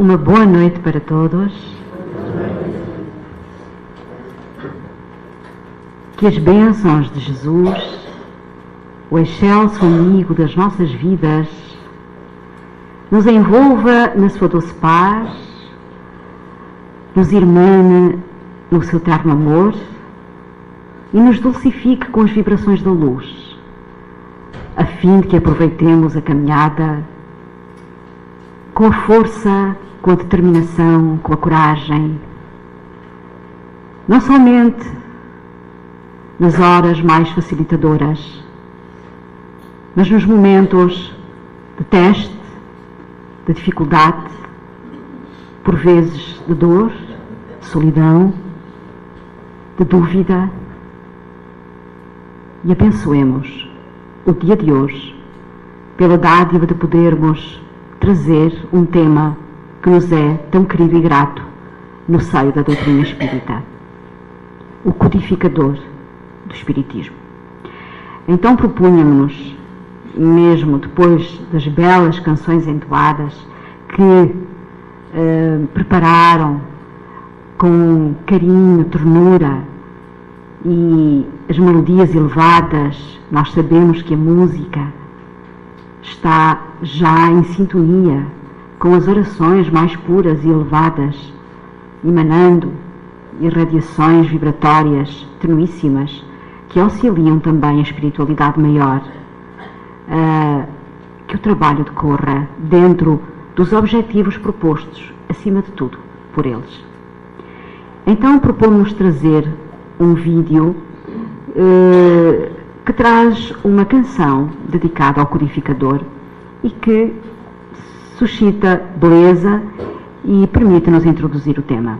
Uma boa noite para todos. Que as bênçãos de Jesus, o excelso amigo das nossas vidas, nos envolva na sua doce paz, nos irmane no seu terno amor e nos dulcifique com as vibrações da luz, a fim de que aproveitemos a caminhada com a força, com a determinação, com a coragem, não somente nas horas mais facilitadoras, mas nos momentos de teste, de dificuldade, por vezes de dor, de solidão, de dúvida. E abençoemos o dia de hoje pela dádiva de podermos trazer um tema que nos é tão querido e grato no seio da doutrina espírita, o codificador do espiritismo. Então propunhamos, mesmo depois das belas canções entoadas que prepararam com carinho, ternura e as melodias elevadas, nós sabemos que a música está já em sintonia com as orações mais puras e elevadas, emanando irradiações vibratórias tenuíssimas que auxiliam também a espiritualidade maior, que o trabalho decorra dentro dos objetivos propostos, acima de tudo, por eles. Então propomos trazer um vídeo que traz uma canção dedicada ao codificador e que suscita beleza e permite-nos introduzir o tema.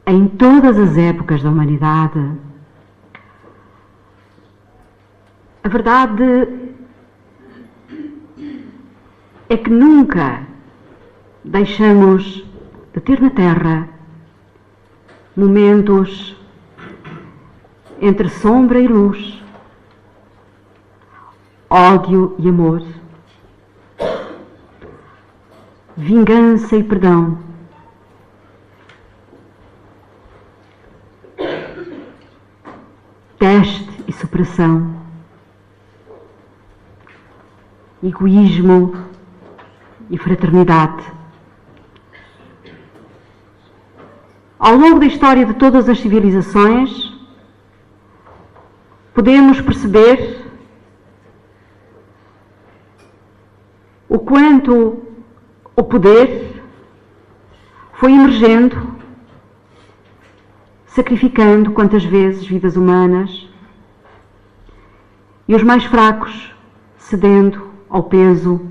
Em todas as épocas da humanidade, a verdade é que nunca deixamos de ter na Terra momentos entre sombra e luz, ódio e amor, vingança e perdão, teste e superação, egoísmo e fraternidade. Ao longo da história de todas as civilizações, podemos perceber o quanto o poder foi emergendo, sacrificando quantas vezes vidas humanas, e os mais fracos cedendo ao peso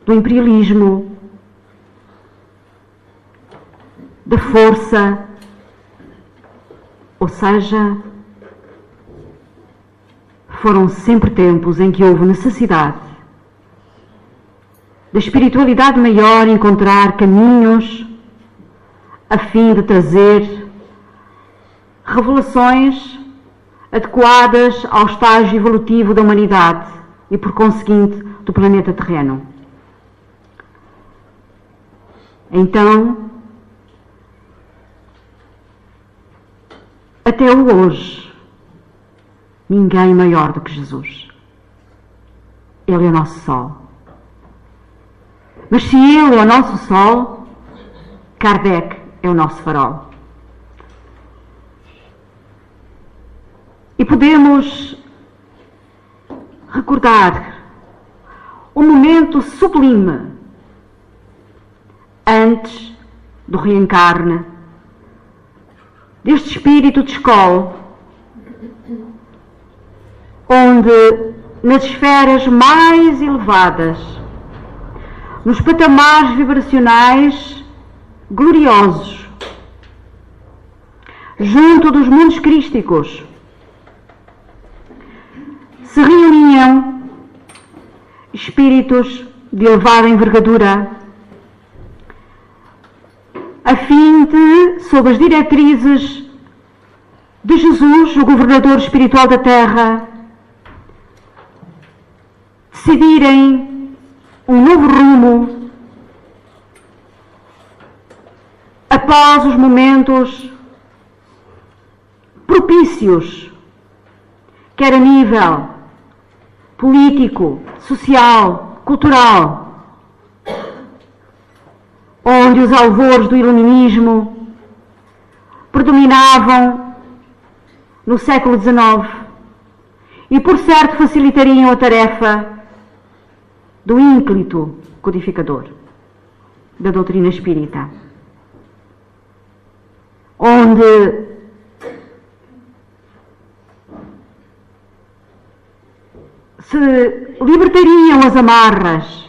do imperialismo, da força, ou seja, foram sempre tempos em que houve necessidade da espiritualidade maior encontrar caminhos a fim de trazer revelações adequadas ao estágio evolutivo da humanidade e, por conseguinte, do planeta terreno. Então, até hoje, ninguém maior do que Jesus. Ele é o nosso sol. Mas se Ele é o nosso sol, Kardec é o nosso farol. E podemos recordar um momento sublime antes do reencarne deste espírito de escola, onde nas esferas mais elevadas, nos patamares vibracionais gloriosos, junto dos mundos crísticos, se reuniam espíritos de elevada envergadura, a fim de, sob as diretrizes de Jesus, o governador espiritual da Terra, decidirem um novo rumo após os momentos propícios, quer a nível político, social, cultural, onde os alvores do iluminismo predominavam no século XIX e, por certo, facilitariam a tarefa do ínclito codificador da doutrina espírita, onde se libertariam as amarras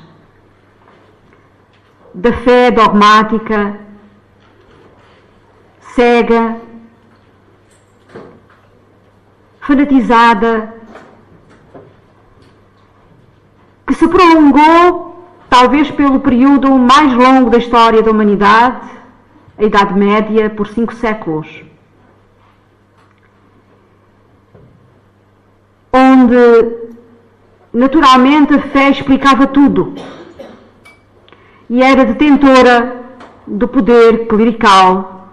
da fé dogmática, cega, fanatizada, que se prolongou, talvez pelo período mais longo da história da humanidade, a Idade Média, por 5 séculos. Onde, naturalmente, a fé explicava tudo e era detentora do poder clerical,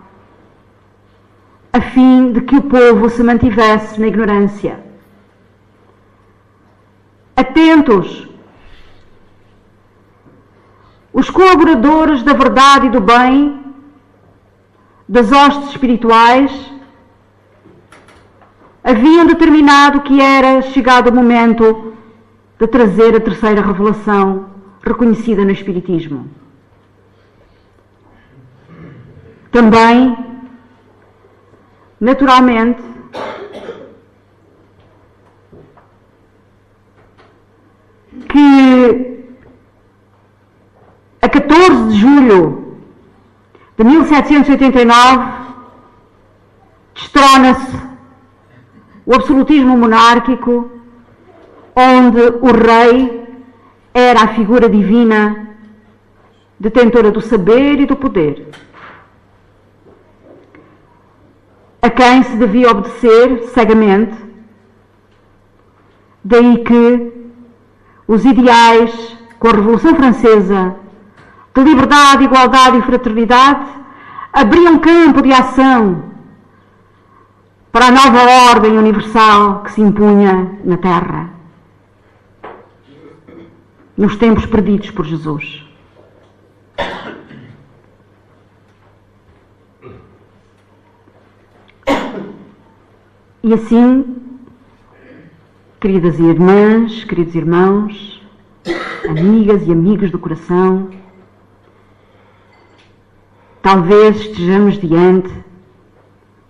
a fim de que o povo se mantivesse na ignorância. Atentos! Os colaboradores da verdade e do bem, das hostes espirituais, haviam determinado que era chegado o momento de trazer a terceira revelação reconhecida no Espiritismo. Também, Naturalmente, que a 14 de julho de 1789 destrona-se o absolutismo monárquico, onde o rei era a figura divina detentora do saber e do poder, a quem se devia obedecer cegamente. Daí que os ideais, com a Revolução Francesa, de liberdade, igualdade e fraternidade, abriam campo de ação para a nova ordem universal que se impunha na Terra, nos tempos perdidos por Jesus. E assim, queridas irmãs, queridos irmãos, amigas e amigos do coração, talvez estejamos diante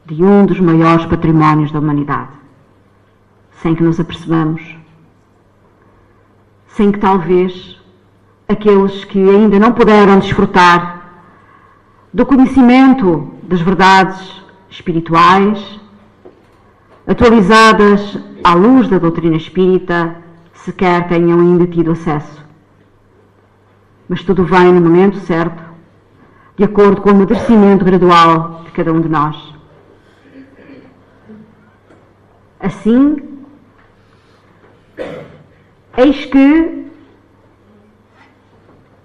de um dos maiores patrimónios da humanidade, sem que nos apercebamos, sem que talvez aqueles que ainda não puderam desfrutar do conhecimento das verdades espirituais, atualizadas à luz da doutrina espírita, sequer tenham ainda tido acesso. Mas tudo vem no momento certo, de acordo com o amadurecimento gradual de cada um de nós. Assim, eis que,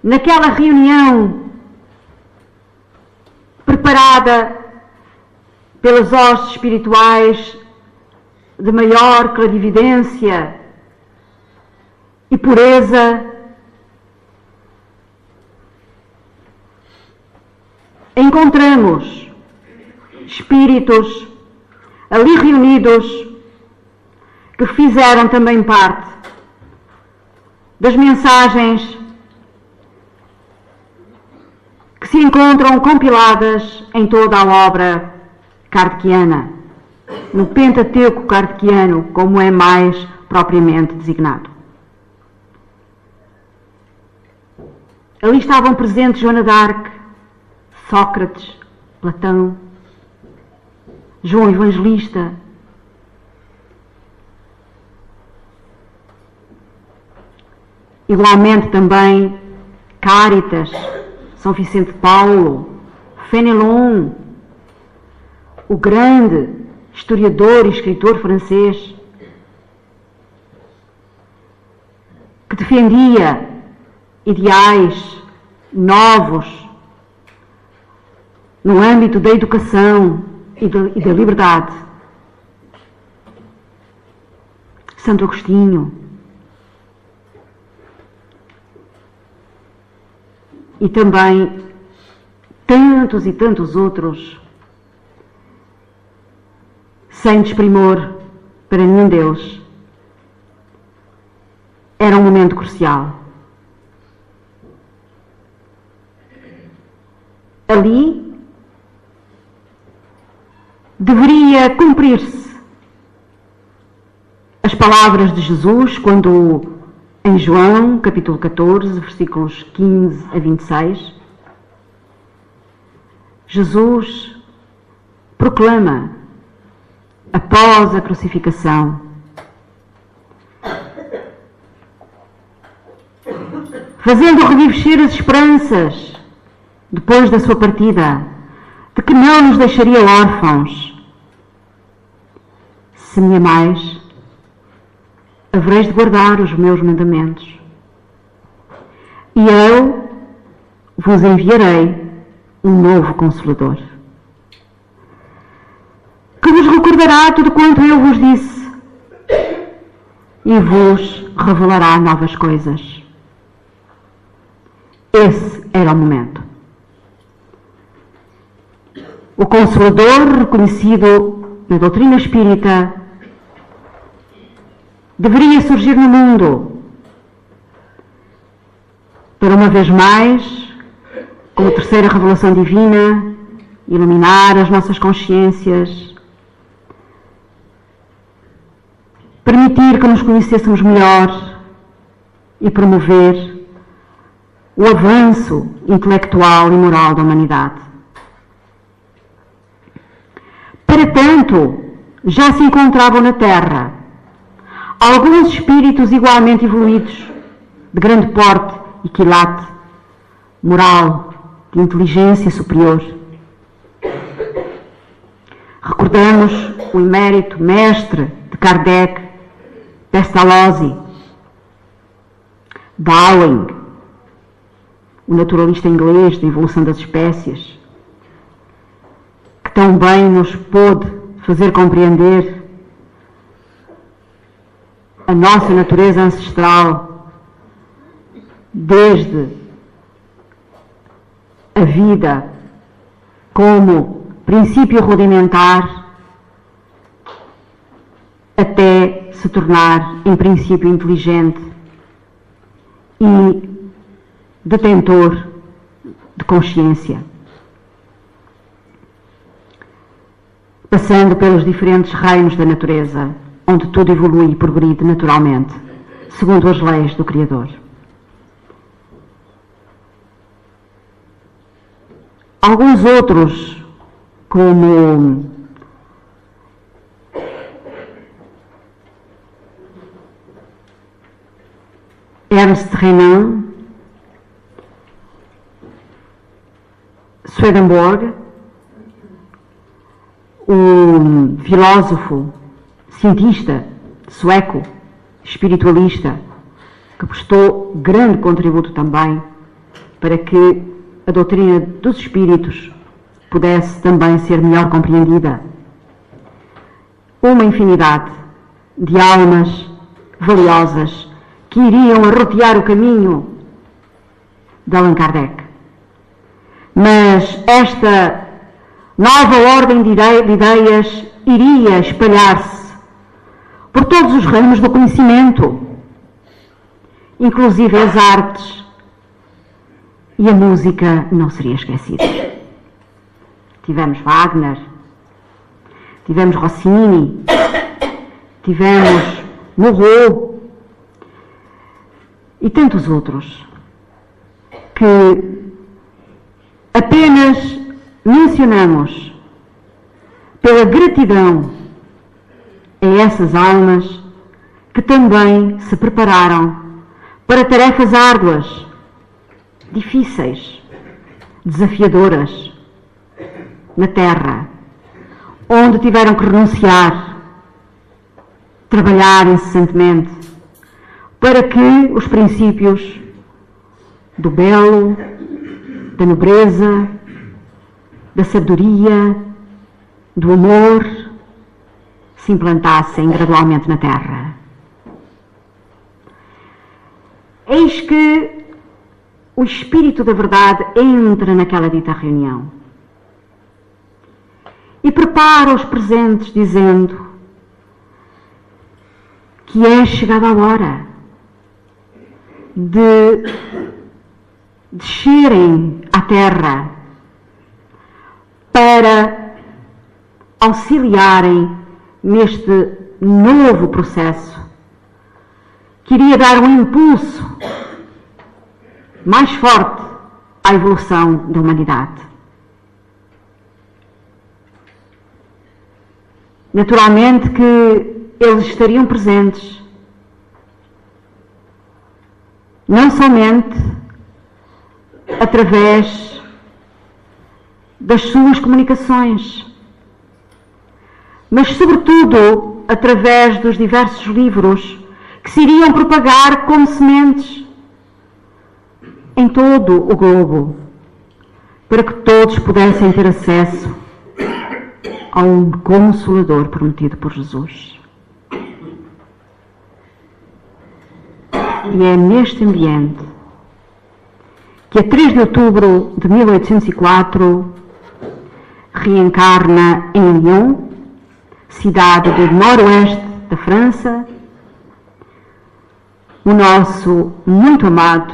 naquela reunião preparada pelas hostes espirituais de maior clarividência e pureza, encontramos espíritos ali reunidos que fizeram também parte das mensagens que se encontram compiladas em toda a obra kardeciana, no Pentateuco kardeciano, como é mais propriamente designado. Ali estavam presentes Joana d'Arc, Sócrates, Platão, João Evangelista, igualmente também Cáritas, São Vicente de Paulo, Fénelon, o grande historiador e escritor francês, que defendia ideais novos no âmbito da educação e da liberdade. Santo Agostinho. E também tantos e tantos outros, sem desprimor para nenhum deles. Era um momento crucial. Ali deveria cumprir-se as palavras de Jesus quando, em João, capítulo 14, versículos 15 a 26, Jesus proclama, após a crucificação, fazendo revivescer as esperanças, depois da sua partida, de que não nos deixaria órfãos. Se me amais, havereis de guardar os meus mandamentos. E eu vos enviarei um novo Consolador, que vos recordará tudo quanto eu vos disse e vos revelará novas coisas. Esse era o momento. O Consolador, reconhecido na doutrina espírita, deveria surgir no mundo para, uma vez mais, como terceira revelação divina, iluminar as nossas consciências permitir que nos conhecêssemos melhor e promover o avanço intelectual e moral da humanidade. Para tanto, já se encontravam na Terra alguns espíritos igualmente evoluídos, de grande porte e quilate, moral, de inteligência superior. Recordamos o emérito mestre de Kardec, Pestalozzi, Darwin, o naturalista inglês da evolução das espécies, que tão bem nos pôde fazer compreender a nossa natureza ancestral, desde a vida como princípio rudimentar até se tornar em princípio inteligente e detentor de consciência, passando pelos diferentes reinos da natureza, onde tudo evolui e progride naturalmente, segundo as leis do Criador. Alguns outros, como Ernst Renan, Swedenborg, um filósofo, cientista sueco, espiritualista, que prestou grande contributo também para que a doutrina dos espíritos pudesse também ser melhor compreendida. Uma infinidade de almas valiosas que iriam arrotear o caminho de Allan Kardec. Mas esta nova ordem de ideias iria espalhar-se por todos os ramos do conhecimento, inclusive as artes, e a música não seria esquecida. Tivemos Wagner, tivemos Rossini, tivemos Moreau e tantos outros que apenas mencionamos pela gratidão a essas almas que também se prepararam para tarefas árduas, difíceis, desafiadoras na Terra, onde tiveram que renunciar, trabalhar incessantemente para que os princípios do belo, da nobreza, da sabedoria, do amor se implantassem gradualmente na Terra. Eis que o Espírito da Verdade entra naquela dita reunião e prepara os presentes dizendo que é chegada a hora de descerem à Terra para auxiliarem neste novo processo que iria dar um impulso mais forte à evolução da humanidade. Naturalmente que eles estariam presentes não somente através das suas comunicações, mas sobretudo através dos diversos livros que se iriam propagar como sementes em todo o globo, para que todos pudessem ter acesso a um Consolador prometido por Jesus. E é neste ambiente que a 3 de outubro de 1804 reencarna em Lyon, cidade do noroeste da França, o nosso muito amado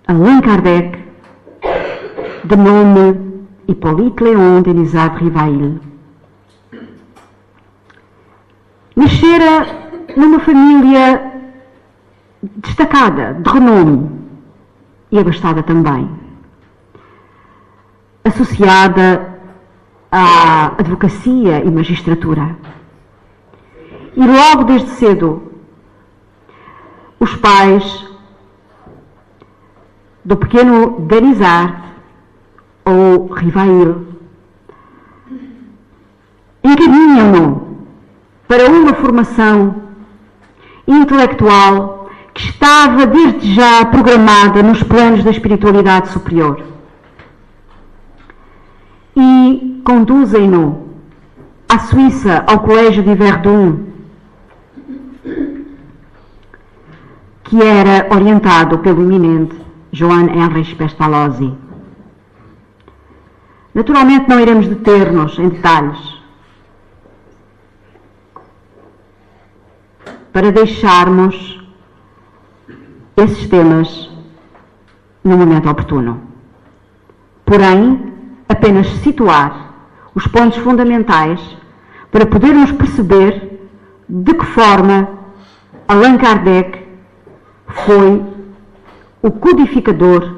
Allan Kardec, de nome Hippolyte Léon Denisard Rivail. Nascera numa família destacada, de renome, e abastada também, associada à advocacia e magistratura. E logo desde cedo, os pais do pequeno Denizar, ou Rivail, encaminham-no para uma formação intelectual que estava desde já programada nos planos da espiritualidade superior. E conduzem-no à Suíça, ao Colégio de Verdun, que era orientado pelo eminente Johann Heinrich Pestalozzi. Naturalmente não iremos deter-nos em detalhes, para deixarmos esses temas no momento oportuno. Porém, apenas situar os pontos fundamentais para podermos perceber de que forma Allan Kardec foi o codificador,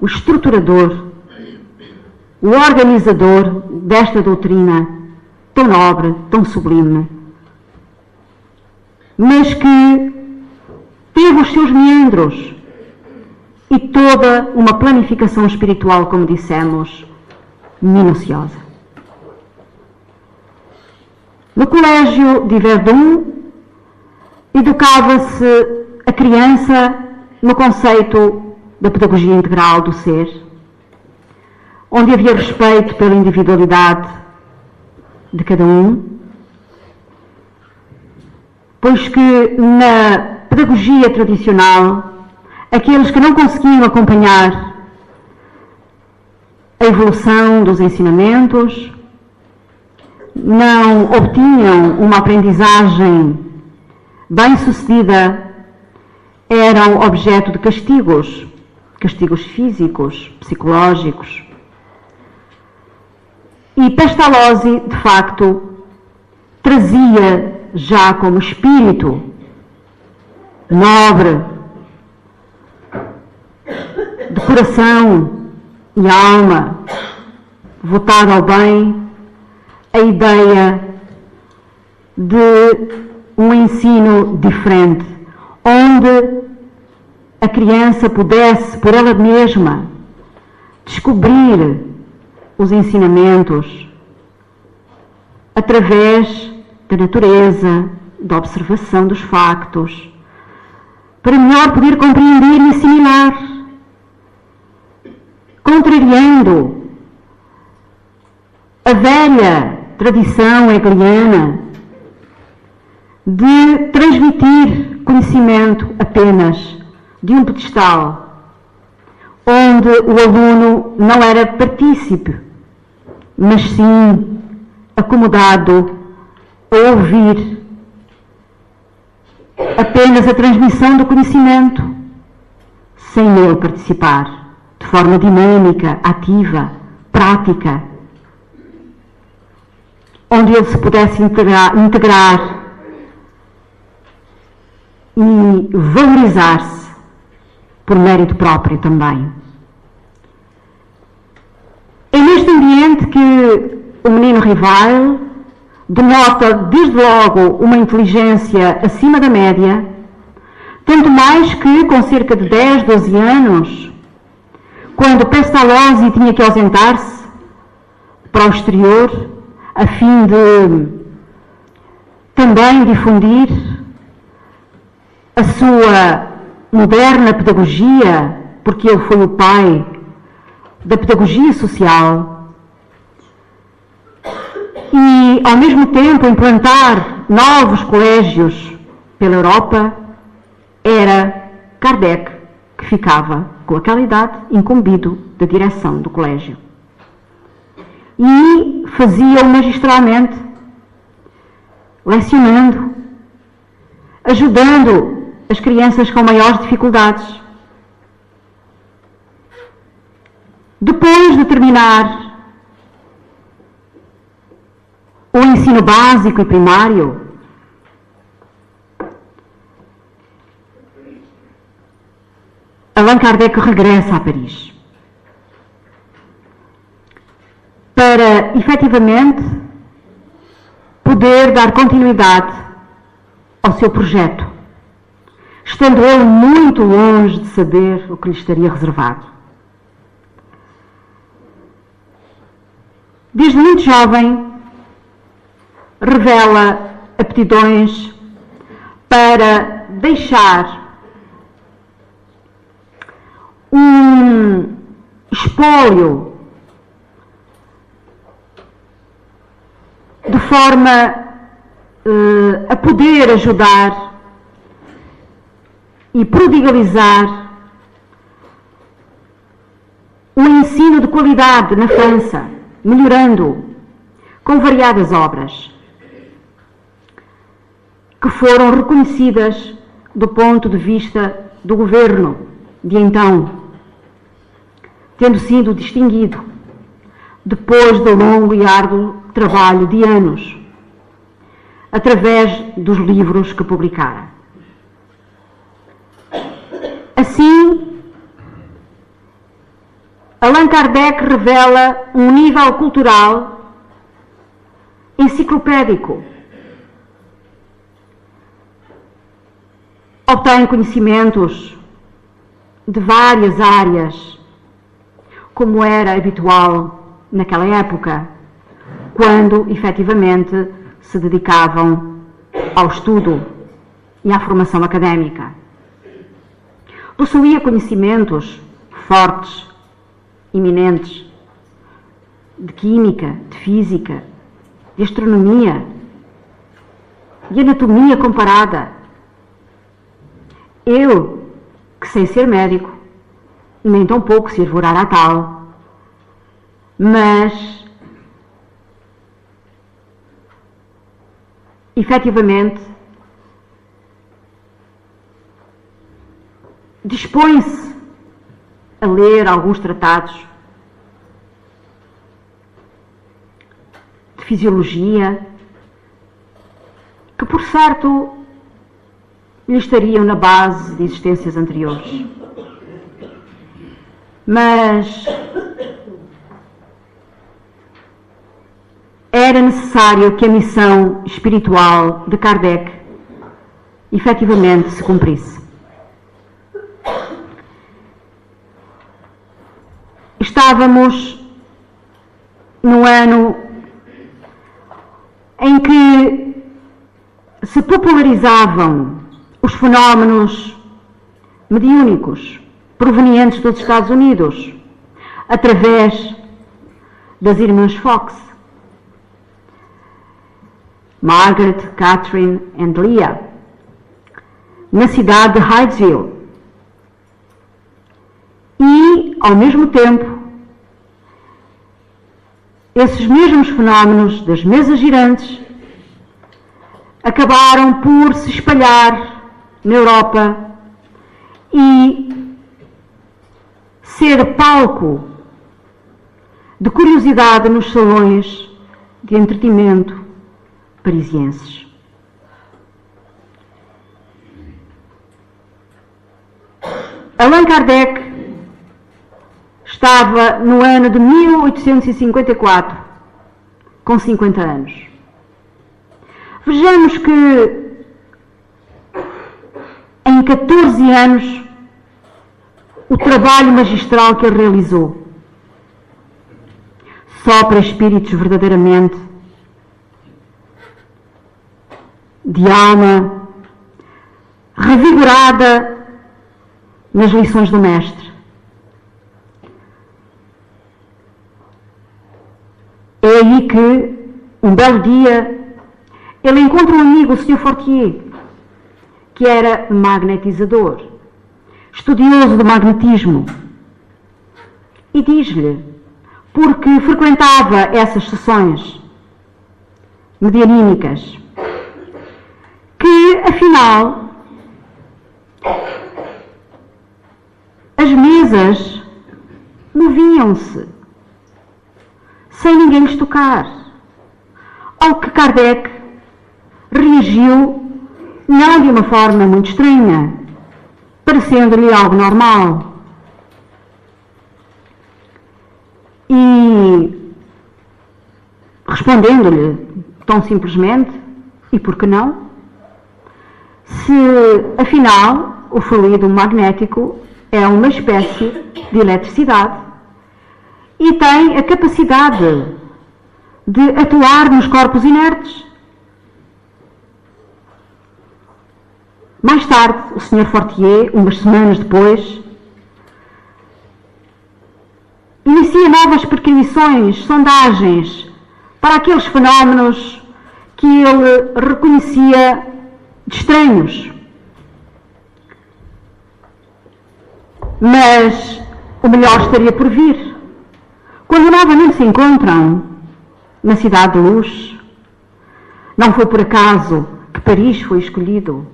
o estruturador, o organizador desta doutrina tão nobre, tão sublime, mas que teve os seus meandros e toda uma planificação espiritual, como dissemos, minuciosa. No Colégio de Verdun, educava-se a criança no conceito da pedagogia integral do ser, onde havia respeito pela individualidade de cada um, pois que na pedagogia tradicional, aqueles que não conseguiam acompanhar a evolução dos ensinamentos, não obtinham uma aprendizagem bem-sucedida, eram objeto de castigos, castigos físicos, psicológicos. E Pestalozzi, de facto, trazia já como espírito nobre, de coração e alma, votado ao bem, a ideia de um ensino diferente, onde a criança pudesse, por ela mesma, descobrir os ensinamentos através da natureza, da observação dos factos, para melhor poder compreender e assimilar, contrariando a velha tradição hegeliana de transmitir conhecimento apenas de um pedestal, onde o aluno não era partícipe, mas sim acomodado a ouvir apenas a transmissão do conhecimento, sem nele participar, de forma dinâmica, ativa, prática, onde ele se pudesse integrar e valorizar-se por mérito próprio também. É neste ambiente que o menino Rivail denota desde logo uma inteligência acima da média, tanto mais que com cerca de 10, 12 anos, quando Pestalozzi tinha que ausentar-se para o exterior, a fim de também difundir a sua moderna pedagogia, porque ele foi o pai da pedagogia social, e ao mesmo tempo implantar novos colégios pela Europa, era Kardec que ficava, com aquela idade, incumbido da direção do colégio. E fazia-o magistralmente, lecionando, ajudando as crianças com maiores dificuldades. Depois de terminar o ensino básico e primário, Allan Kardec regressa a Paris para, efetivamente, poder dar continuidade ao seu projeto, estando ele muito longe de saber o que lhe estaria reservado. Desde muito jovem, revela aptidões para deixar um espólio de forma a poder ajudar e prodigalizar o ensino de qualidade na França, melhorando-o com variadas obras que foram reconhecidas do ponto de vista do governo de então, tendo sido distinguido depois do longo e árduo trabalho de anos, através dos livros que publicara. Assim, Allan Kardec revela um nível cultural enciclopédico. Obtém conhecimentos de várias áreas, como era habitual naquela época, quando efetivamente se dedicavam ao estudo e à formação académica. Possuía conhecimentos fortes, eminentes, de química, de física, de astronomia, de anatomia comparada. Eu, que sem ser médico, nem tão pouco se arvorara a tal, mas efetivamente dispõe-se a ler alguns tratados de fisiologia que, por certo, lhe estariam na base de existências anteriores. Mas era necessário que a missão espiritual de Kardec efetivamente se cumprisse. Estávamos no ano em que se popularizavam os fenómenos mediúnicos provenientes dos Estados Unidos, através das irmãs Fox, Margaret, Catherine e Leah, na cidade de Hydesville. E, ao mesmo tempo, esses mesmos fenómenos das mesas girantes acabaram por se espalhar na Europa e ser palco de curiosidade nos salões de entretenimento parisienses. Allan Kardec estava no ano de 1854, com 50 anos. Vejamos que em 14 anos o trabalho magistral que ele realizou, só para espíritos verdadeiramente de alma revigorada nas lições do Mestre. É aí que, um belo dia, ele encontra um amigo, o Sr. Fortier, que era magnetizador, estudioso do magnetismo, e diz-lhe, porque frequentava essas sessões medianímicas, que, afinal, as mesas moviam-se sem ninguém lhes tocar, ao que Kardec reagiu não de uma forma muito estranha, parecendo-lhe algo normal, e, respondendo-lhe tão simplesmente, e por que não, se afinal o fluido magnético é uma espécie de eletricidade e tem a capacidade de atuar nos corpos inertes. Mais tarde, o Sr. Fortier, umas semanas depois, inicia novas perquisições, sondagens para aqueles fenómenos que ele reconhecia de estranhos. Mas o melhor estaria por vir. Quando novamente se encontram na Cidade de Luz, não foi por acaso que Paris foi escolhido.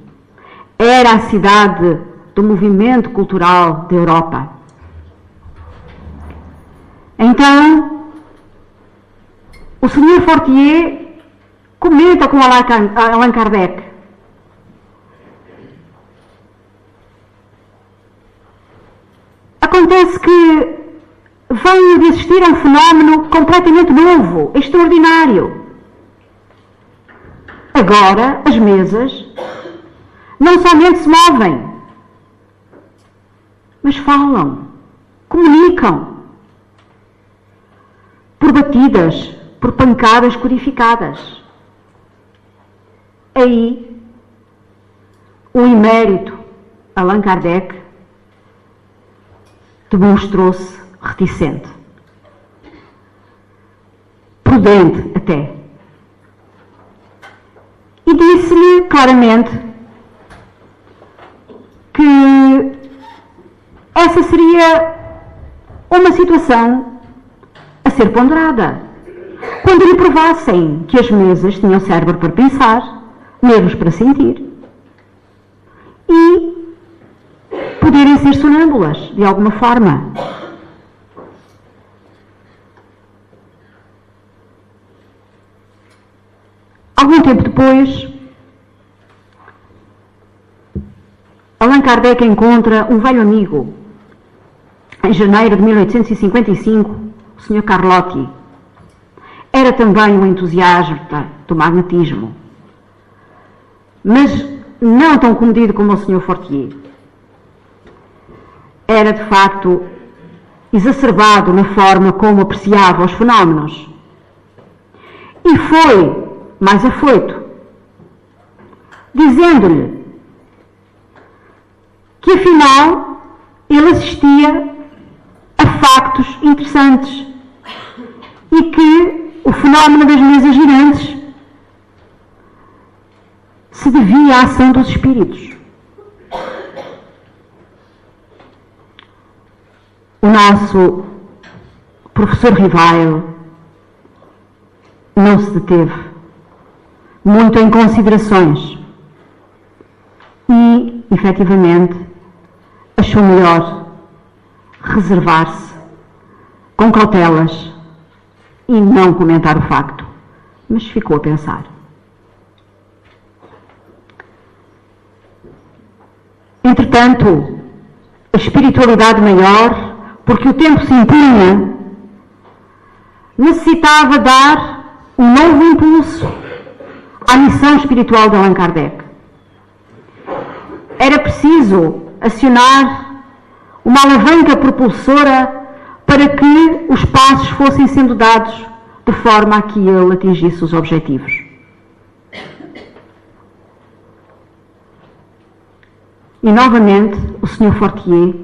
Era a cidade do movimento cultural da Europa. Então, o Sr. Fortier comenta com Allan Kardec: acontece que veio de existir um fenómeno completamente novo, extraordinário. Agora, as mesas não somente se movem, mas falam, comunicam, por batidas, por pancadas codificadas. Aí, o emérito Allan Kardec demonstrou-se reticente, prudente até, e disse-lhe claramente que essa seria uma situação a ser ponderada, quando lhe provassem que as mesas tinham cérebro para pensar, nervos para sentir e poderem ser sonâmbulas de alguma forma. Algum tempo depois, Allan Kardec encontra um velho amigo. Em janeiro de 1855, o Sr. Carlotti era também um entusiasta do magnetismo, mas não tão comedido como o Sr. Fortier. Era, de facto, exacerbado na forma como apreciava os fenómenos. E foi mais afoito, dizendo-lhe que, afinal, ele assistia a factos interessantes e que o fenómeno das mesas girantes se devia à ação dos espíritos. O nosso professor Rivail não se deteve muito em considerações e, efetivamente, achou melhor reservar-se com cautelas e não comentar o facto, mas ficou a pensar. Entretanto, a espiritualidade maior, porque o tempo se impunha, necessitava dar um novo impulso à missão espiritual de Allan Kardec. Era preciso acionar uma alavanca propulsora para que os passos fossem sendo dados de forma a que ele atingisse os objetivos. E novamente o Sr. Fortier,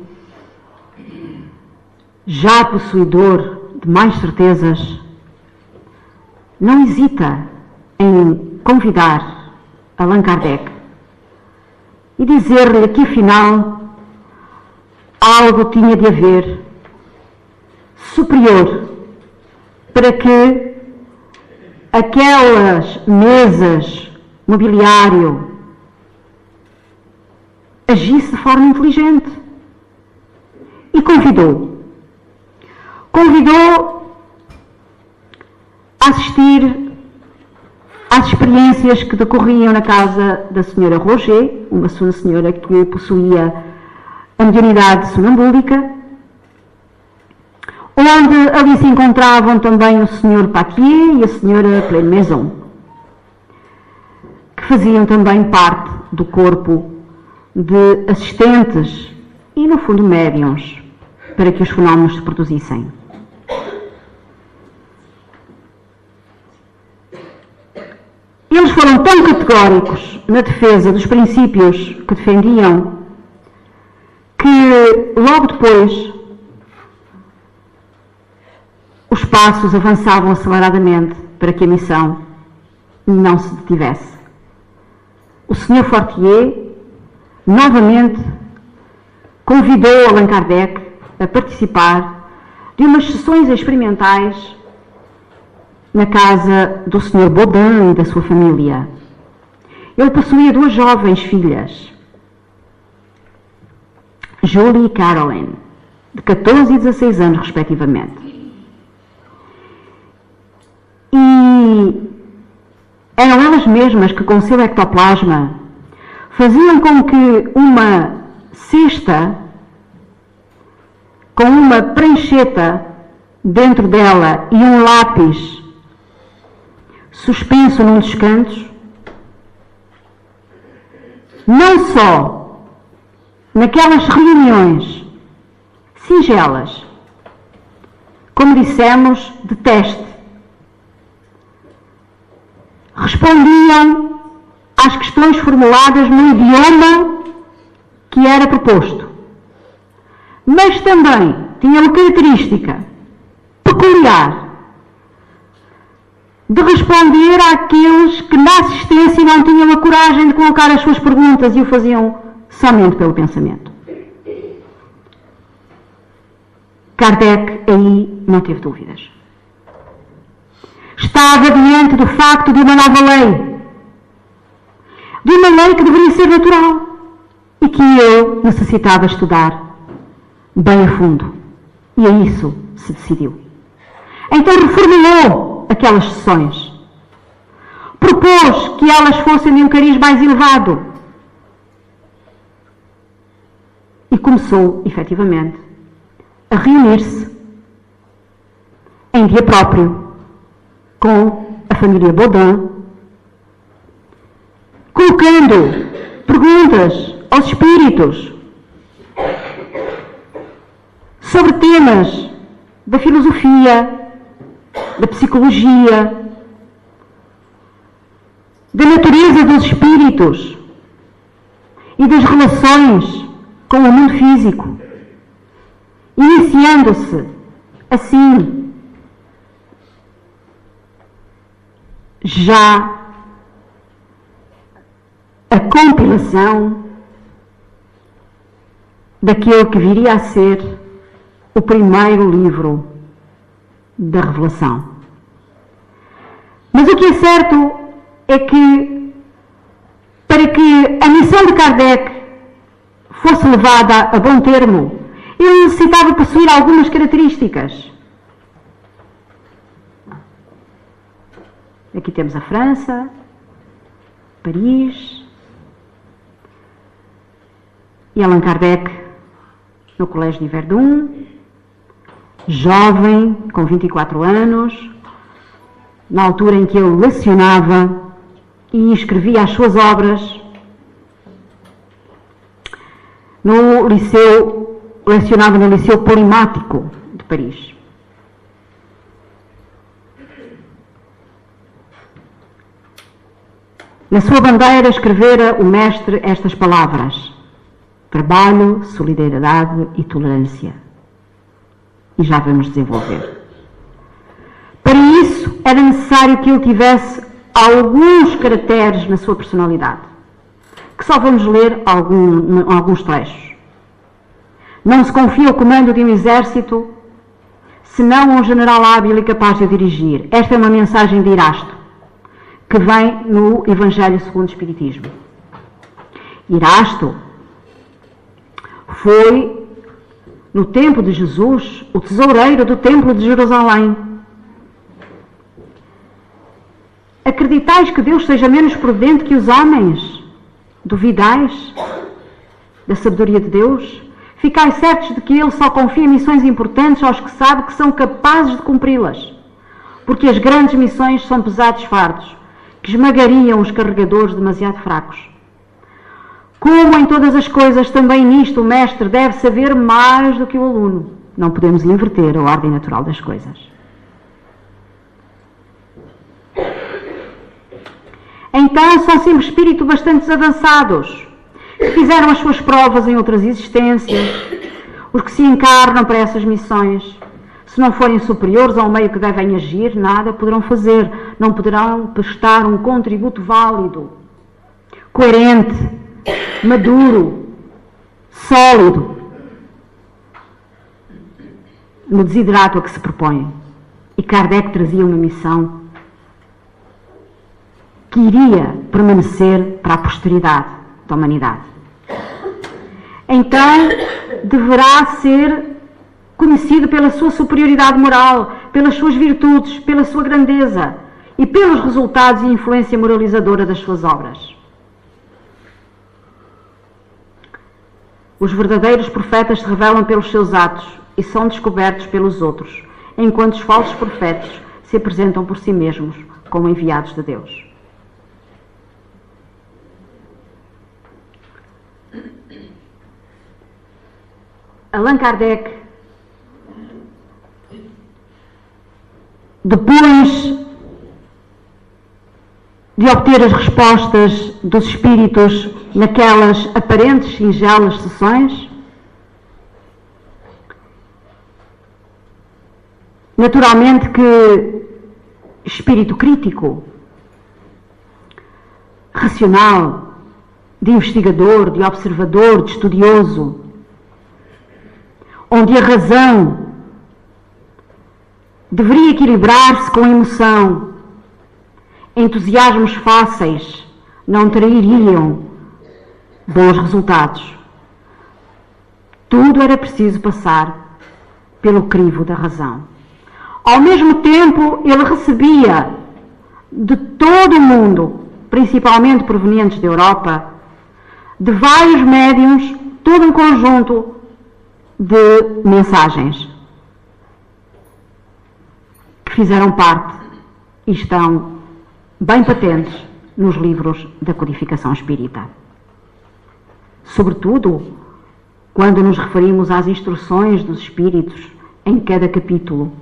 já possuidor de mais certezas, não hesita em convidar Allan Kardec e dizer-lhe que, afinal, algo tinha de haver superior para que aquelas mesas, mobiliário, agisse de forma inteligente. E convidou a assistir às experiências que decorriam na casa da Sra. Roger, uma senhora que possuía a mediunidade sonambúlica, onde ali se encontravam também o Sr. Patier e a Sra. Pleine-Maison, que faziam também parte do corpo de assistentes e, no fundo, médiuns, para que os fenómenos se produzissem. Eles foram tão categóricos na defesa dos princípios que defendiam que, logo depois, os passos avançavam aceleradamente para que a missão não se detivesse. O Sr. Fortier, novamente, convidou Allan Kardec a participar de umas sessões experimentais na casa do Sr. Baudin e da sua família. Ele possuía duas jovens filhas, Julie e Caroline, de 14 e 16 anos, respectivamente. E eram elas mesmas que, com o seu ectoplasma, faziam com que uma cesta com uma prancheta dentro dela e um lápis suspenso num dos cantos, não só naquelas reuniões singelas, como dissemos, de teste, respondiam às questões formuladas no idioma que era proposto, mas também tinham a característica peculiar de responder àqueles que na assistência não tinham a coragem de colocar as suas perguntas e o faziam somente pelo pensamento. Kardec aí não teve dúvidas. Estava diante do facto de uma nova lei. De uma lei que deveria ser natural e que ele necessitava estudar bem a fundo. E a isso se decidiu. Então reformulou aquelas sessões. Propôs que elas fossem de um cariz mais elevado. E começou, efetivamente, a reunir-se em dia próprio com a família Baudin, colocando perguntas aos espíritos sobre temas da filosofia, da psicologia, da natureza dos espíritos e das relações com o mundo físico, iniciando-se assim já a compilação daquele que viria a ser o primeiro livro da Revelação. Mas o que é certo é que, para que a missão de Kardec fosse levada a bom termo, ele necessitava possuir algumas características. Aqui temos a França, Paris, e Allan Kardec no Colégio de Verdun, jovem, com 24 anos, na altura em que ele lecionava e escrevia as suas obras no liceu, lecionava no Liceu Polimático de Paris. Na sua bandeira escrevera o mestre estas palavras: trabalho, solidariedade e tolerância. E já vamos desenvolver. Para isso, era necessário que ele tivesse alguns caracteres na sua personalidade, que só vamos ler alguns trechos. Não se confia ao comando de um exército, senão a um general hábil e capaz de o dirigir. Esta é uma mensagem de Erasto, que vem no Evangelho segundo o Espiritismo. Erasto foi, no tempo de Jesus, o tesoureiro do Templo de Jerusalém. Acreditais que Deus seja menos prudente que os homens? Duvidais da sabedoria de Deus? Ficai certos de que ele só confia missões importantes aos que sabe que são capazes de cumpri-las, porque as grandes missões são pesados fardos, que esmagariam os carregadores demasiado fracos. Como em todas as coisas, também nisto o mestre deve saber mais do que o aluno. Não podemos inverter a ordem natural das coisas. Então, são sempre espíritos bastante avançados, que fizeram as suas provas em outras existências, os que se encarnam para essas missões. Se não forem superiores ao meio que devem agir, nada poderão fazer, não poderão prestar um contributo válido, coerente, maduro, sólido, no desiderato a que se propõem. E Kardec trazia uma missão que iria permanecer para a posteridade da humanidade. Então, deverá ser conhecido pela sua superioridade moral, pelas suas virtudes, pela sua grandeza e pelos resultados e influência moralizadora das suas obras. Os verdadeiros profetas se revelam pelos seus atos e são descobertos pelos outros, enquanto os falsos profetas se apresentam por si mesmos como enviados de Deus. Allan Kardec, depois de obter as respostas dos espíritos naquelas aparentes singelas sessões, naturalmente que espírito crítico, racional, de investigador, de observador, de estudioso, onde a razão deveria equilibrar-se com a emoção, entusiasmos fáceis não trairiam bons resultados. Tudo era preciso passar pelo crivo da razão. Ao mesmo tempo, ele recebia de todo o mundo, principalmente provenientes da Europa, de vários médiuns, todo um conjunto de mensagens que fizeram parte e estão bem patentes nos livros da codificação espírita. Sobretudo, quando nos referimos às instruções dos espíritos em cada capítulo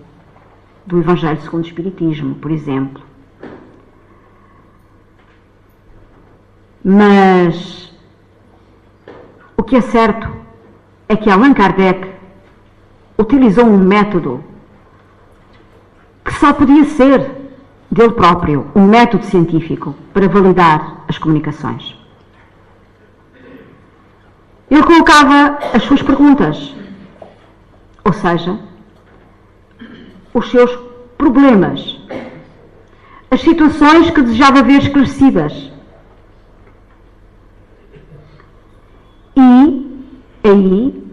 do Evangelho segundo o Espiritismo, por exemplo. Mas o que é certo é que Allan Kardec utilizou um método que só podia ser dele próprio, um método científico para validar as comunicações. Ele colocava as suas perguntas, ou seja, os seus problemas, as situações que desejava ver esclarecidas. E aí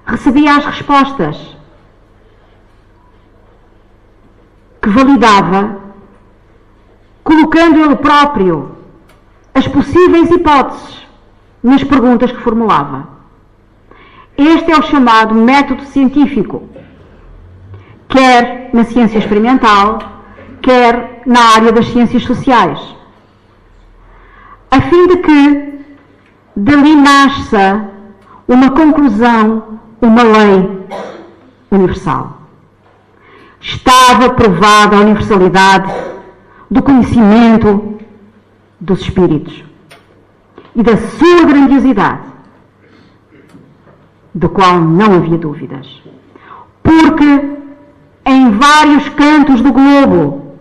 recebia as respostas que validava, colocando ele próprio as possíveis hipóteses nas perguntas que formulava. Este é o chamado método científico, quer na ciência experimental, quer na área das ciências sociais, a fim de que dali nasça uma conclusão, uma lei universal. Estava provada a universalidade do conhecimento dos espíritos e da sua grandiosidade, do qual não havia dúvidas. Porque em vários cantos do globo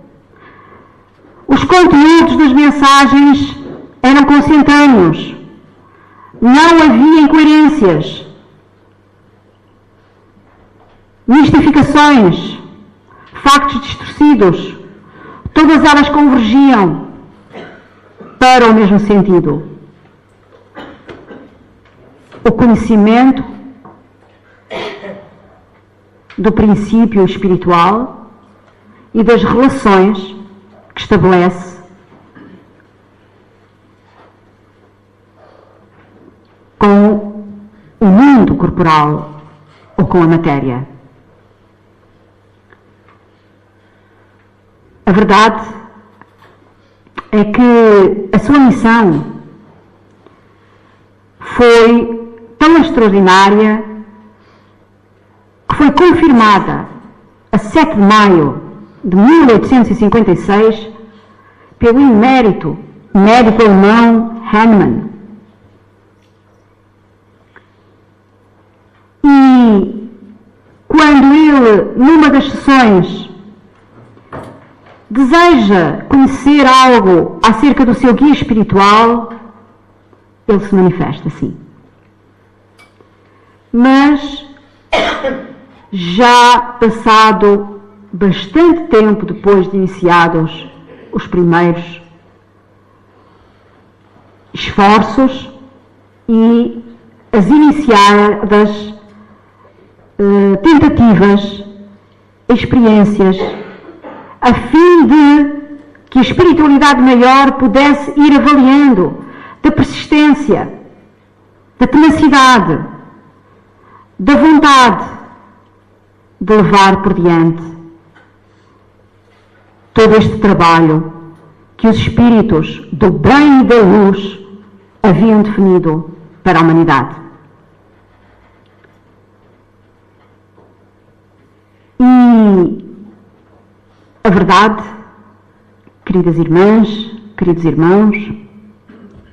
os conteúdos das mensagens eram consentâneos, não havia incoerências, mistificações, factos distorcidos, todas elas convergiam para o mesmo sentido. O conhecimento do princípio espiritual e das relações que estabelece com o o mundo corporal ou com a matéria. A verdade é que a sua missão foi tão extraordinária que foi confirmada a 7 de maio de 1856 pelo emérito médico alemão Hahnemann. E quando ele, numa das sessões, deseja conhecer algo acerca do seu guia espiritual, ele se manifesta assim. Mas, já passado bastante tempo depois de iniciados os primeiros esforços e as iniciadas tentativas, experiências, a fim de que a espiritualidade maior pudesse ir avaliando da persistência, da tenacidade, da vontade de levar por diante todo este trabalho que os espíritos do bem e da luz haviam definido para a humanidade. E a verdade, queridas irmãs, queridos irmãos,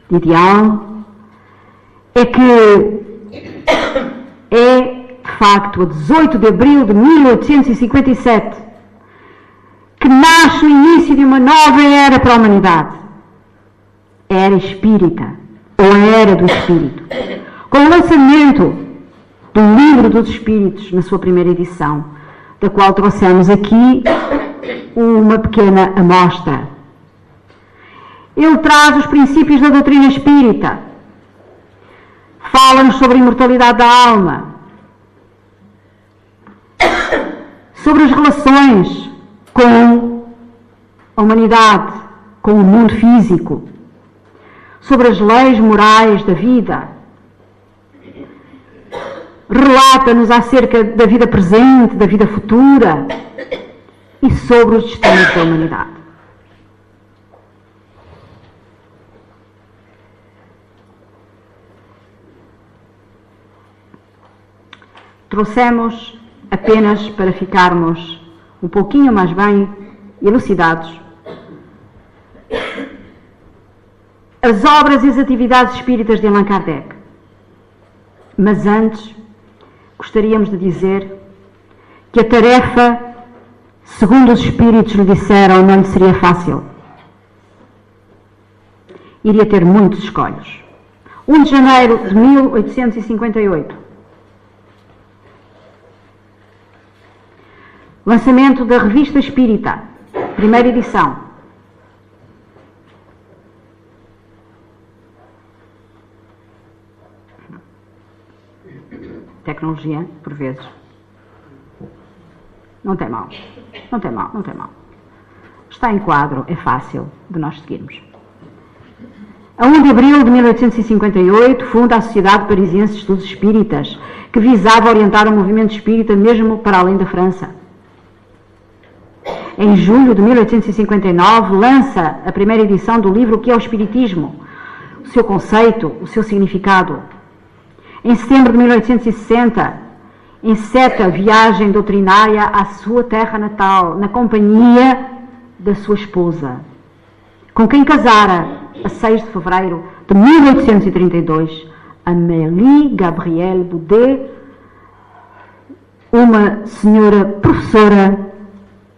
de ideal, é que é, de facto, a 18 de abril de 1857 que nasce o início de uma nova era para a humanidade. A era espírita, ou a era do espírito, com o lançamento do Livro dos Espíritos na sua primeira edição, da qual trouxemos aqui uma pequena amostra. Ele traz os princípios da doutrina espírita, fala-nos sobre a imortalidade da alma, sobre as relações com a humanidade, com o mundo físico, sobre as leis morais da vida, relata-nos acerca da vida presente, da vida futura e sobre os destinos da humanidade. Trouxemos apenas para ficarmos um pouquinho mais bem elucidados as obras e as atividades espíritas de Allan Kardec. Mas antes, gostaríamos de dizer que a tarefa, segundo os espíritos lhe disseram, não lhe seria fácil. Iria ter muitos escolhos. 1 de janeiro de 1858. Lançamento da Revista Espírita, primeira edição. Tecnologia, por vezes. Não tem mal. Não tem mal, não tem mal. Está em quadro, é fácil de nós seguirmos. A 1 de abril de 1858, funda a Sociedade Parisiense de Estudos Espíritas, que visava orientar o movimento espírita mesmo para além da França. Em julho de 1859, lança a primeira edição do livro O que é o Espiritismo, o seu conceito, o seu significado. Em setembro de 1860, enceta a viagem doutrinária à sua terra natal, na companhia da sua esposa, com quem casara a 6 de fevereiro de 1832, Amélie Gabrielle Boudet, uma senhora professora,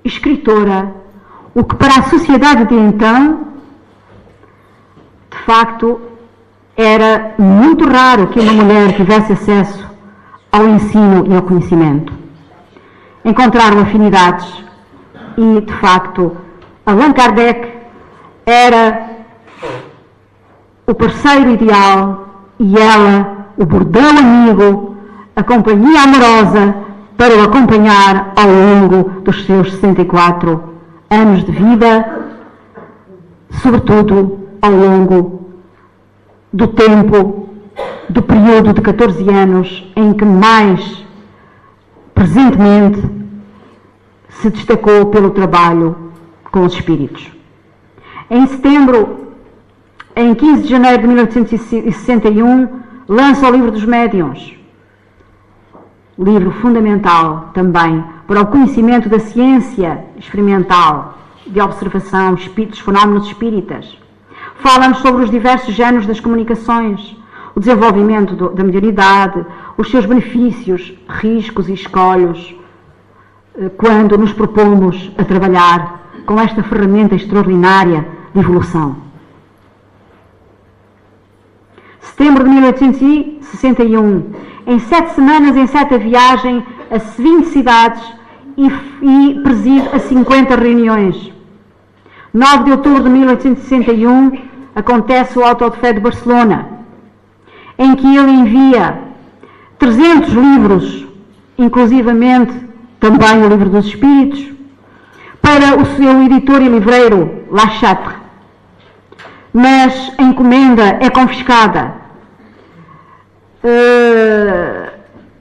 escritora, o que para a sociedade de então, de facto, era muito raro que uma mulher tivesse acesso ao ensino e ao conhecimento. Encontraram afinidades e, de facto, Allan Kardec era o parceiro ideal e ela, o bordão amigo, a companhia amorosa para o acompanhar ao longo dos seus 64 anos de vida, sobretudo ao longo do tempo do período de 14 anos em que mais presentemente se destacou pelo trabalho com os espíritos. Em 15 de janeiro de 1861, lança o Livro dos Médiuns, livro fundamental também para o conhecimento da ciência experimental de observação dos fenómenos espíritas. Fala-nos sobre os diversos géneros das comunicações, o desenvolvimento da mediunidade, os seus benefícios, riscos e escolhos, quando nos propomos a trabalhar com esta ferramenta extraordinária de evolução. Setembro de 1861, em 7 semanas, em 7 viagem a 20 cidades e preside a 50 reuniões. 9 de outubro de 1861, acontece o Auto de Fé de Barcelona, em que ele envia 300 livros, inclusivamente também o Livro dos Espíritos, para o seu editor e livreiro, La Chatre. Mas a encomenda é confiscada.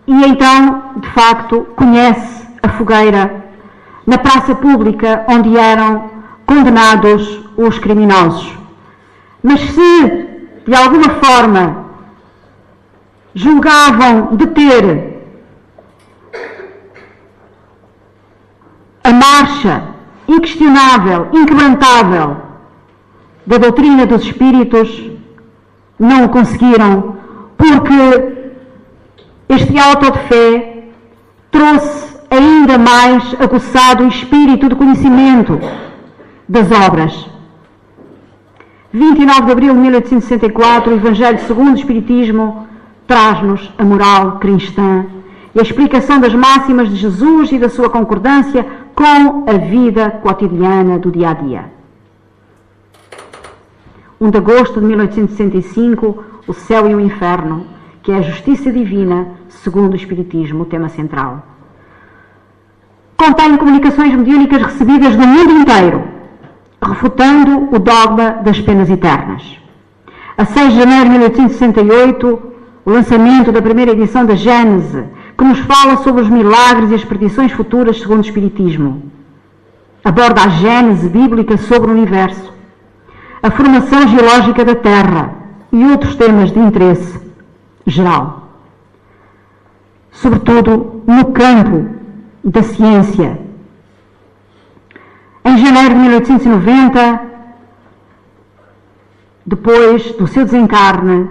E então, de facto, conhece a fogueira na praça pública onde eram condenados os criminosos. Mas se, de alguma forma, julgavam deter a marcha inquestionável, inquebrantável da doutrina dos espíritos, não o conseguiram, porque este auto de fé trouxe ainda mais aguçado o espírito de conhecimento das obras. 29 de abril de 1864, o Evangelho segundo o Espiritismo traz-nos a moral cristã e a explicação das máximas de Jesus e da sua concordância com a vida cotidiana do dia-a-dia. 1 de agosto de 1865, o céu e o inferno, que é a justiça divina, segundo o Espiritismo, o tema central. Contém comunicações mediúnicas recebidas do mundo inteiro, refutando o dogma das penas eternas. A 6 de janeiro de 1868, o lançamento da primeira edição da Gênese, que nos fala sobre os milagres e as predições futuras segundo o Espiritismo. Aborda a Gênese bíblica sobre o universo, a formação geológica da Terra e outros temas de interesse geral. Sobretudo no campo da ciência. Em janeiro de 1890, depois do seu desencarne,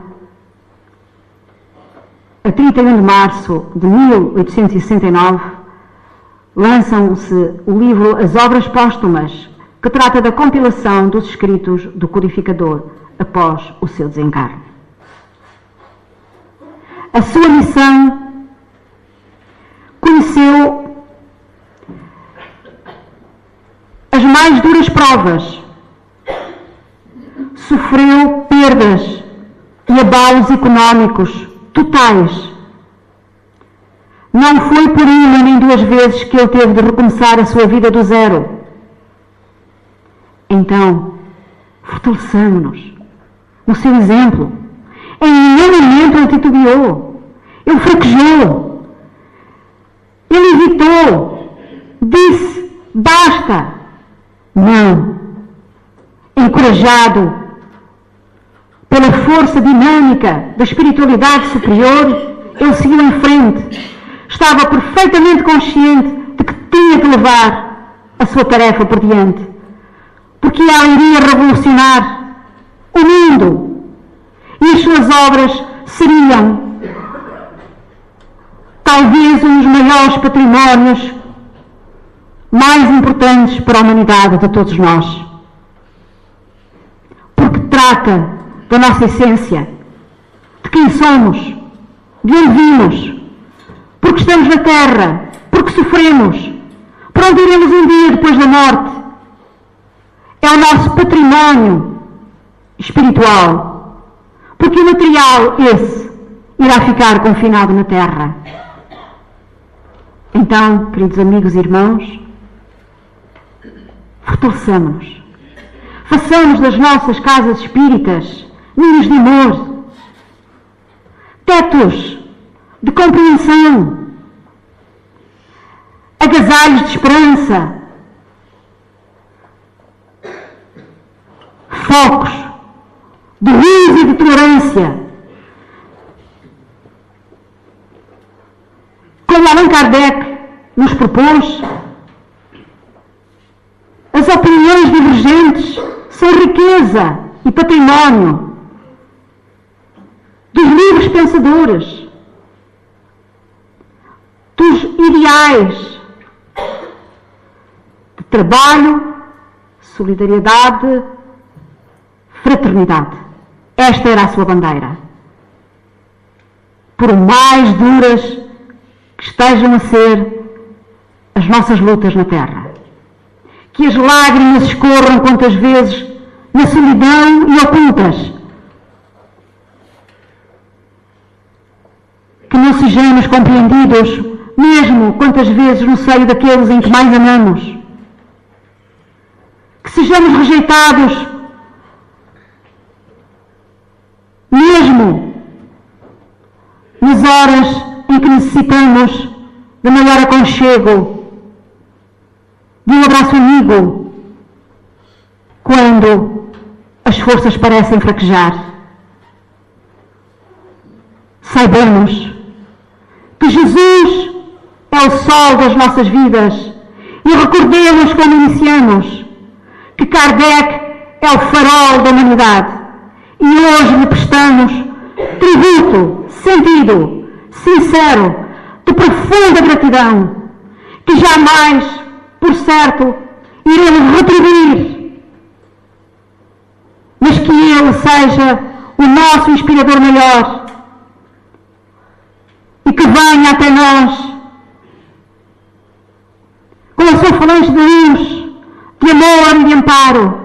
a 31 de março de 1869, lançam-se o livro As Obras Póstumas, que trata da compilação dos escritos do codificador após o seu desencarne. A sua missão conheceu as mais duras provas, sofreu perdas e abalos económicos totais. Não foi por uma nem duas vezes que ele teve de recomeçar a sua vida do zero. Então, fortaleçamos-nos no seu exemplo. Em nenhum momento ele titubeou, ele fraquejou, ele evitou, disse, basta. Não. Encorajado pela força dinâmica da espiritualidade superior, ele seguiu em frente. Estava perfeitamente consciente de que tinha que levar a sua tarefa por diante, porque ela iria revolucionar o mundo e as suas obras seriam talvez um dos maiores patrimónios mais importantes para a humanidade de todos nós, porque trata da nossa essência, de quem somos, de onde vimos, porque estamos na Terra, porque sofremos, para onde iremos um dia depois da morte. É o nosso património espiritual, porque o material esse irá ficar confinado na Terra. Então, queridos amigos e irmãos, fortaleçamos-nos, façamos das nossas casas espíritas ninhos de amor, tetos de compreensão, agasalhos de esperança, focos de luz e de tolerância. Como Allan Kardec nos propôs, as opiniões divergentes são riqueza e património dos livres pensadores, dos ideais de trabalho, solidariedade, fraternidade. Esta era a sua bandeira. Por mais duras que estejam a ser as nossas lutas na terra, que as lágrimas escorram quantas vezes na solidão e ocultas, que não sejamos compreendidos, mesmo quantas vezes no seio daqueles em que mais amamos, que sejamos rejeitados, mesmo nas horas em que necessitamos de maior aconchego, de um abraço amigo, quando as forças parecem fraquejar. Saibamos que Jesus é o sol das nossas vidas e recordemos, como iniciamos, que Kardec é o farol da humanidade e hoje lhe prestamos tributo, sentido, sincero, de profunda gratidão, que jamais, por certo, iremos retribuir, mas que Ele seja o nosso inspirador maior e que venha até nós com a sua falange de luz, de amor e de amparo,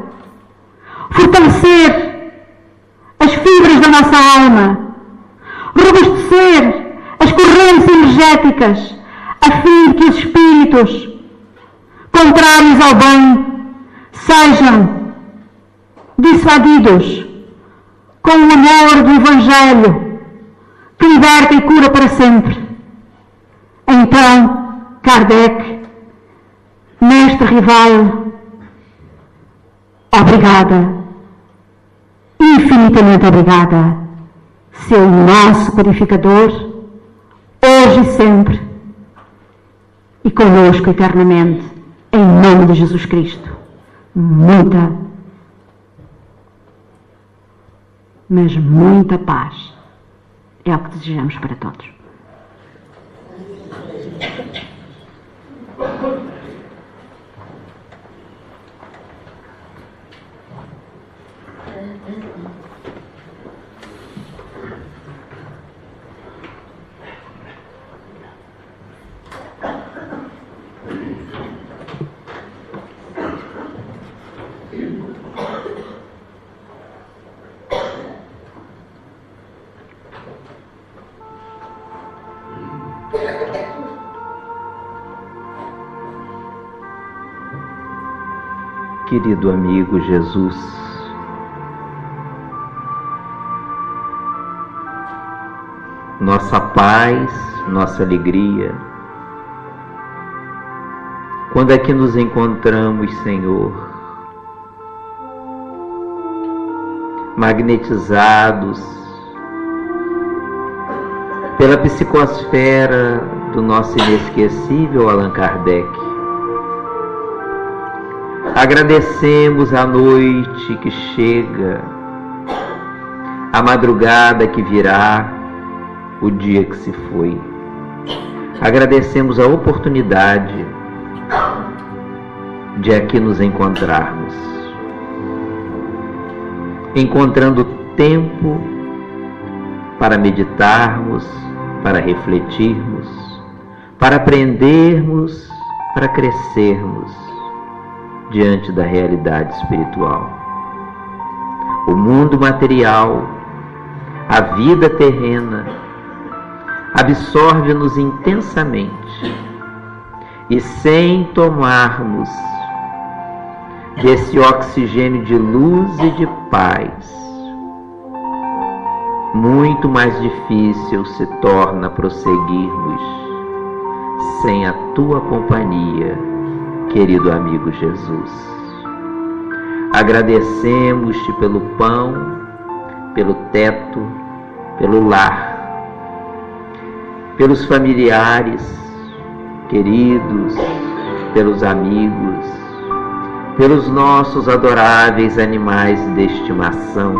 fortalecer as fibras da nossa alma, robustecer as correntes energéticas, a fim de que os espíritos contrários ao bem sejam dissuadidos com o amor do Evangelho que liberta e cura para sempre. Então, Kardec, mestre rival, obrigada, infinitamente obrigada, seu nosso purificador, hoje e sempre, e conosco eternamente, em nome de Jesus Cristo. Muita, mas muita paz é o que desejamos para todos. Querido amigo Jesus, nossa paz, nossa alegria, quando é que nos encontramos, Senhor, magnetizados pela psicosfera do nosso inesquecível Allan Kardec. Agradecemos a noite que chega, a madrugada que virá, o dia que se foi. Agradecemos a oportunidade de aqui nos encontrarmos, encontrando tempo para meditarmos, para refletirmos, para aprendermos, para crescermos diante da realidade espiritual. O mundo material, a vida terrena, absorve-nos intensamente e sem tomarmos desse oxigênio de luz e de paz, muito mais difícil se torna prosseguirmos sem a tua companhia, querido amigo Jesus. Agradecemos-te pelo pão, pelo teto, pelo lar, pelos familiares queridos, pelos amigos, pelos nossos adoráveis animais de estimação,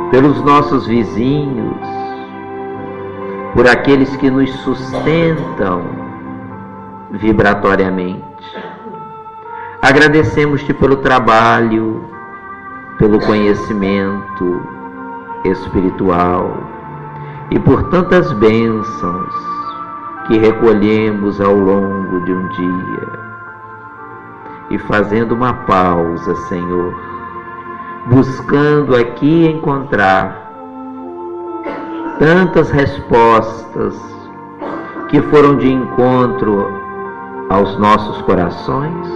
pelos nossos vizinhos, por aqueles que nos sustentam vibratoriamente. Agradecemos-te pelo trabalho, pelo conhecimento espiritual e por tantas bênçãos que recolhemos ao longo de um dia. E fazendo uma pausa, Senhor, buscando aqui encontrar tantas respostas que foram de encontro aos nossos corações,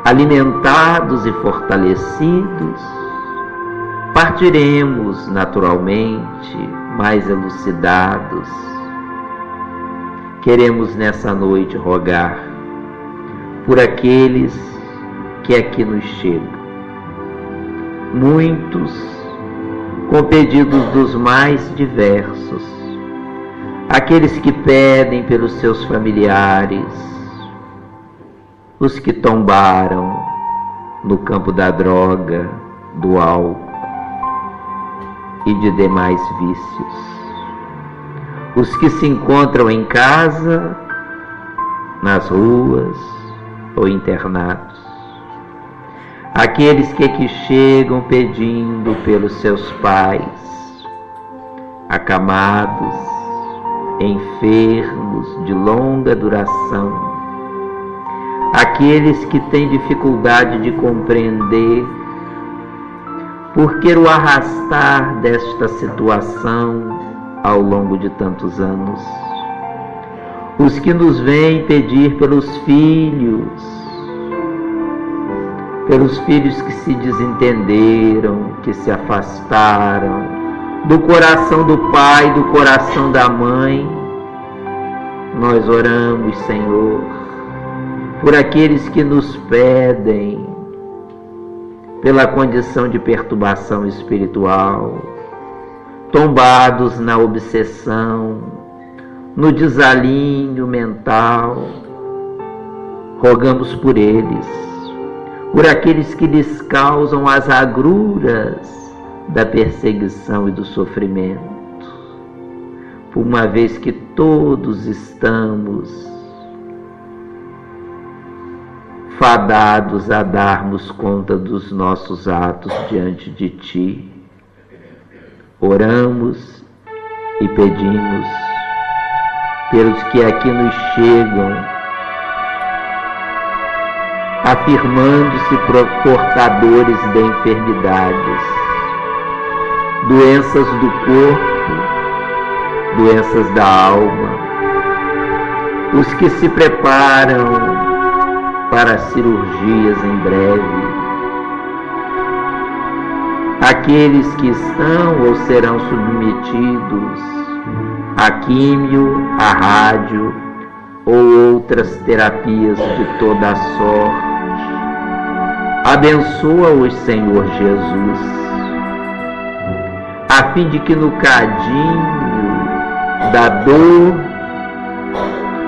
alimentados e fortalecidos, partiremos naturalmente mais elucidados. Queremos nessa noite rogar por aqueles que aqui nos chegam, muitos com pedidos dos mais diversos, aqueles que pedem pelos seus familiares, os que tombaram no campo da droga, do álcool e de demais vícios, os que se encontram em casa, nas ruas ou internados, aqueles que aqui chegam pedindo pelos seus pais, acamados, enfermos de longa duração, aqueles que têm dificuldade de compreender por que o arrastar desta situação ao longo de tantos anos, os que nos vêm pedir pelos filhos que se desentenderam, que se afastaram do coração do pai, do coração da mãe. Nós oramos, Senhor, por aqueles que nos pedem pela condição de perturbação espiritual, tombados na obsessão, no desalinho mental. Rogamos por eles, por aqueles que lhes causam as agruras da perseguição e do sofrimento, por uma vez que todos estamos fadados a darmos conta dos nossos atos diante de Ti. Oramos e pedimos pelos que aqui nos chegam, afirmando-se portadores de enfermidades, doenças do corpo, doenças da alma, os que se preparam para cirurgias em breve, aqueles que estão ou serão submetidos a químio, a rádio ou outras terapias de toda a sorte. Abençoa-os, Senhor Jesus, a fim de que no cadinho da dor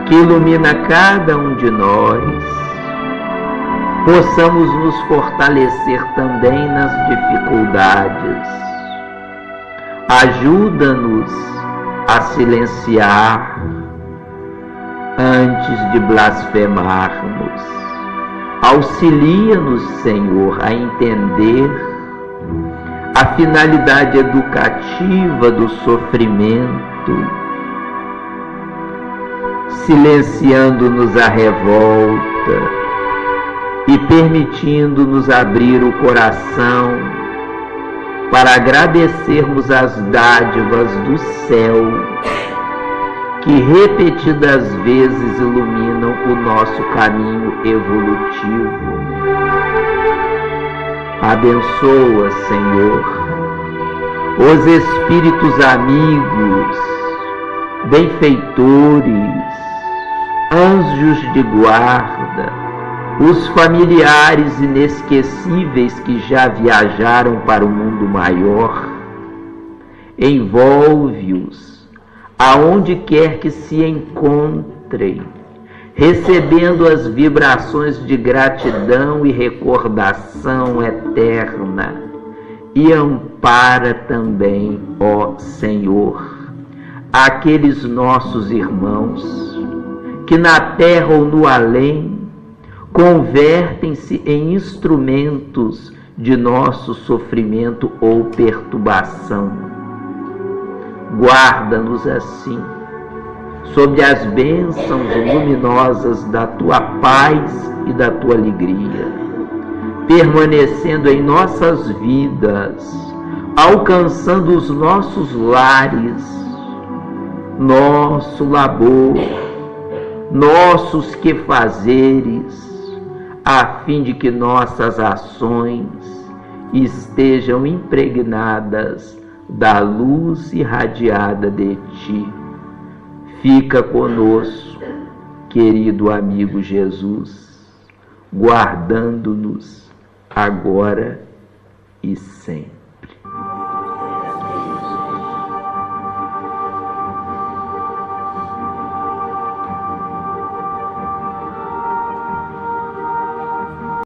que ilumina cada um de nós, possamos nos fortalecer também nas dificuldades. Ajuda-nos a silenciar antes de blasfemarmos. Auxilia-nos, Senhor, a entender a finalidade educativa do sofrimento, silenciando-nos a revolta e permitindo-nos abrir o coração para agradecermos as dádivas do céu que repetidas vezes iluminam o nosso caminho evolutivo. Abençoa, Senhor, os espíritos amigos, benfeitores, anjos de guarda, os familiares inesquecíveis que já viajaram para o mundo maior, envolve-os aonde quer que se encontrem, recebendo as vibrações de gratidão e recordação eterna, e ampara também, ó Senhor, aqueles nossos irmãos que na terra ou no além convertem-se em instrumentos de nosso sofrimento ou perturbação. Guarda-nos assim, sob as bênçãos luminosas da tua paz e da tua alegria, permanecendo em nossas vidas, alcançando os nossos lares, nosso labor, nossos quefazeres, a fim de que nossas ações estejam impregnadas da luz irradiada de ti. Fica conosco, querido amigo Jesus, guardando-nos agora e sempre.